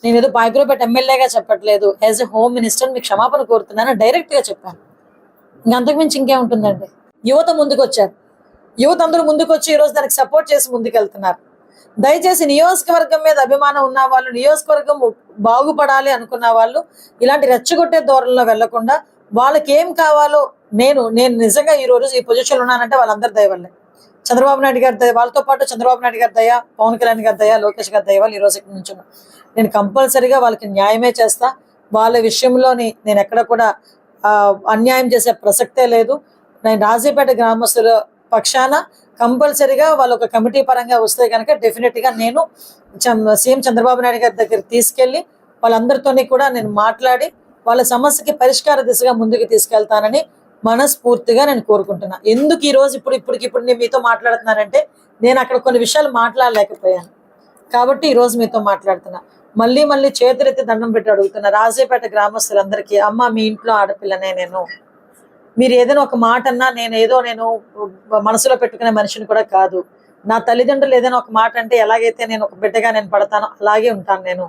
నేను ఏదో బాయ్గ్రోపేట ఎమ్మెల్యేగా చెప్పట్లేదు, యాజ్ ఎ హోమ్ మినిస్టర్ మీకు క్షమాపణ కోరుతున్నాను డైరెక్ట్ గా చెప్పాను. ఇంకంతకుమించి ఇంకేముంటుందండి. యువత ముందుకు వచ్చారు, యువత అందరూ ముందుకు వచ్చి ఈ రోజు దానికి సపోర్ట్ చేసి ముందుకెళ్తున్నారు. దయచేసి నియోజకవర్గం మీద అభిమానం ఉన్న వాళ్ళు, నియోజకవర్గం బాగుపడాలి అనుకున్న వాళ్ళు ఇలాంటి రెచ్చగొట్టే ధోరణిలో వెళ్లకుండా వాళ్ళకి ఏం కావాలో, నేను నిజంగా ఈ రోజు ఈ పొజిషన్ ఉన్నానంటే వాళ్ళందరి దయ వల్లే. చంద్రబాబు నాయుడు గారి దయ, వాళ్ళతో పాటు చంద్రబాబు నాయుడు గారి దయ, పవన్ కళ్యాణ్ గారి దయ, లోకేష్ గారి దయ వాళ్ళు ఈ రోజు ఇక్కడ నుంచి నేను కంపల్సరీగా వాళ్ళకి న్యాయమే చేస్తా. వాళ్ళ విషయంలోని నేను ఎక్కడ కూడా అన్యాయం చేసే ప్రసక్తే లేదు. నేను రాజీపేట గ్రామస్తుల పక్షాన కంపల్సరీగా వాళ్ళు ఒక కమిటీ పరంగా వస్తే కనుక డెఫినెట్ గా నేను సీఎం చంద్రబాబు నాయుడు గారి దగ్గర తీసుకెళ్లి వాళ్ళందరితోని కూడా నేను మాట్లాడి వాళ్ళ సమస్యకి పరిష్కార దిశగా ముందుకు తీసుకెళ్తానని మనస్ఫూర్తిగా నేను కోరుకుంటున్నా. ఎందుకు ఈ రోజు ఇప్పుడు నేను మీతో మాట్లాడుతున్నానంటే నేను అక్కడ కొన్ని విషయాలు మాట్లాడలేకపోయాను కాబట్టి ఈ రోజు మీతో మాట్లాడుతున్నా. మళ్ళీ చేతులెత్తి దండం పెట్టి అడుగుతున్నా రాజీపేట గ్రామస్తులందరికీ, అమ్మ మీ ఇంట్లో ఆడపిల్లనే నేను, మీరు ఏదైనా ఒక మాట అన్నా నేను మనసులో పెట్టుకునే మనిషిని కూడా కాదు. నా తల్లిదండ్రులు ఏదైనా ఒక మాట అంటే ఎలాగైతే నేను ఒక బిడ్డగా నేను పడతానో అలాగే ఉంటాను నేను.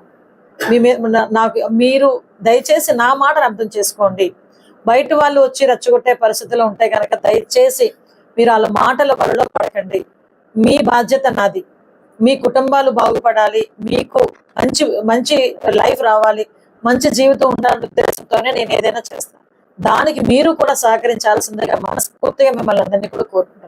నాకు మీరు దయచేసి నా మాటను అర్థం చేసుకోండి. బయట వాళ్ళు వచ్చి రెచ్చగొట్టే పరిస్థితుల్లో ఉంటే కనుక దయచేసి మీరు వాళ్ళ మాటల వల్ల పడకండి. మీ బాధ్యత నాది, మీ కుటుంబాలు బాగుపడాలి, మీకు మంచి మంచి లైఫ్ రావాలి, మంచి జీవితం ఉండాలనే ఉద్దేశంతోనే నేను ఏదైనా చేస్తాను. దానికి మీరు కూడా సహకరించాల్సిందిగా మనస్ఫూర్తిగా మిమ్మల్ని అందరినీ కూడా కోరుకుంటున్నాను.